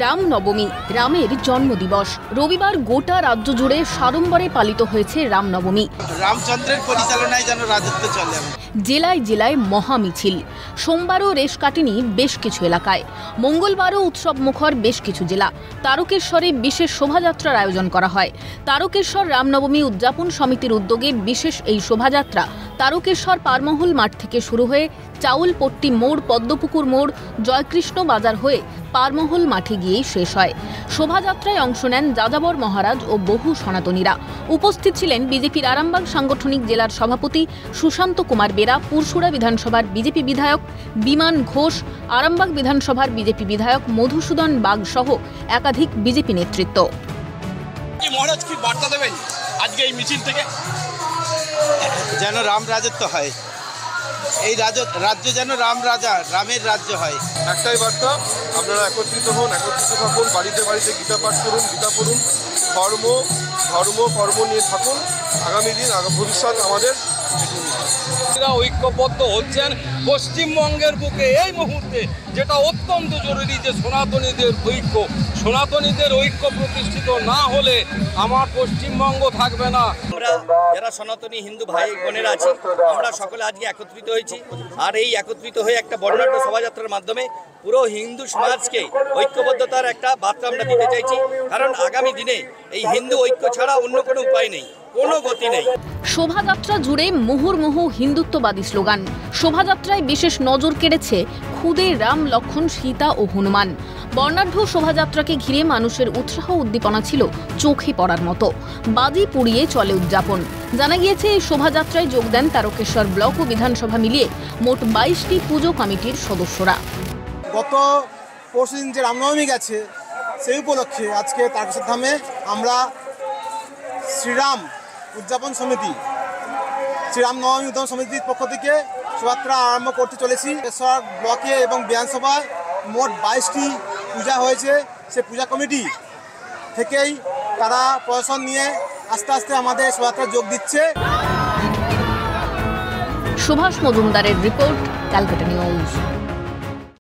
রামনবমী, রামের জন্মদিবস। রবিবার গোটা রাজ্য জুড়ে সাড়ম্বরে পালিত হয়েছে রামনবমী। রামচন্দ্রের পরিচালনায় যেন রাজত্ব চলে। জেলায় জেলায় মহামিছিল। সোমবারও রেশ কাটেনি বেশ কিছু এলাকায়। মঙ্গলবারও উৎসব মুখর বেশ কিছু জেলা। তারকেশ্বরে বিশেষ শোভাযাত্রার আয়োজন করা হয়। তারকেশ্বর রামনবমী উদযাপন সমিতির উদ্যোগে বিশেষ এই শোভাযাত্রা তারকেশ্বর পারমহল মাঠ থেকে শুরু হয়ে চাউলপট্টি মোড়, পদ্মপুকুর মোড়, জয়কৃষ্ণ বাজার হয়ে পারমহল মাঠে গিয়েই শেষ হয়। শোভাযাত্রায় অংশ নেন যাযাবর মহারাজ ও বহু সনাতনীরা। উপস্থিত ছিলেন বিজেপির আরামবাগ সাংগঠনিক জেলার সভাপতি সুশান্ত কুমার বেরা, পুরসুরা বিধানসভার বিজেপি বিধায়ক বিমান ঘোষ, আরামবাগ বিধানসভার বিজেপি বিধায়ক মধুসূদন বাগ সহ একাধিক বিজেপি নেতৃত্ব। মহারাজ কি বার্তা দেবেন আজকে এই মিছিল থেকে? যেন রাম রাজত্ব হয়, এই রাজ্য যেন রামের রাজ্য হয়। একটাই বার্তা, আপনারা একত্রিত হন, একত্রিত থাকুন, বাড়িতে বাড়িতে গীতা পাঠ করুন, গীতা পড়ুন, কর্ম নিয়ে থাকুন। আগামী দিন ভবিষ্যৎ আমাদের ঐক্যবদ্ধ হচ্ছেন পশ্চিমবঙ্গের বুকে এই মুহূর্তে, যেটা অত্যন্ত জরুরি যে সনাতনীদের ঐক্য প্রতিষ্ঠিত না হলে আমার পশ্চিমবঙ্গ থাকবে না। আমরা যারা সনাতনী হিন্দু ভাই বোনেরা আছি, আমরা সকলে আজকে একত্রিত হয়েছি। আর এই একত্রিত হয়ে একটা বর্ণাঢ্য শোভাযাত্রার মাধ্যমে পুরো হিন্দু সমাজকে ঐক্যবদ্ধতার একটা বার্তা আমরা দিতে চাইছি। কারণ আগামী দিনে এই হিন্দু ঐক্য ছাড়া অন্য কোনো উপায় নেই, কোনো গতি নেই। শোভাযাত্রা জুড়ে মুহুর্মুহু হিন্দুত্ববাদী স্লোগান। শোভাযাত্রায় বিশেষ নজর কেড়েছে খুদে রাম, লক্ষ্মণ, সীতা ও হনুমান। বর্ণাঢ্য শোভাযাত্রাকে ঘিরে মানুষের উৎসাহ উদ্দীপনা ছিল চোখে পড়ার মতো। বাজি পুড়িয়ে চলে উদযাপন। জানা গিয়েছে এই শোভাযাত্রায় যোগ দেন তারকেশ্বর ব্লক ও বিধানসভা মিলিয়ে মোট 22টি পুজো কমিটির সদস্যরা। গত পরশুদিন যে রামনবমী গেছে, সেই উপলক্ষে আজকে তারকেশ্বর ধামে আমরা শ্রীরাম উদযাপন সমিতি, শ্রীরাম নবমী উদযাপন সমিতির পক্ষ থেকে শোভাযাত্রা আরম্ভ করতে চলেছি। তারকেশ্বর ব্লকে এবং বিধানসভায় মোট 22টি পূজা হয়েছে। সে পূজা কমিটি থেকেই তারা প্রশাসন নিয়ে আস্তে আস্তে আমাদের শোভাযাত্রা যোগ দিচ্ছে। সুভাষ মজুমদারের রিপোর্ট, ক্যালকাটা নিউজ।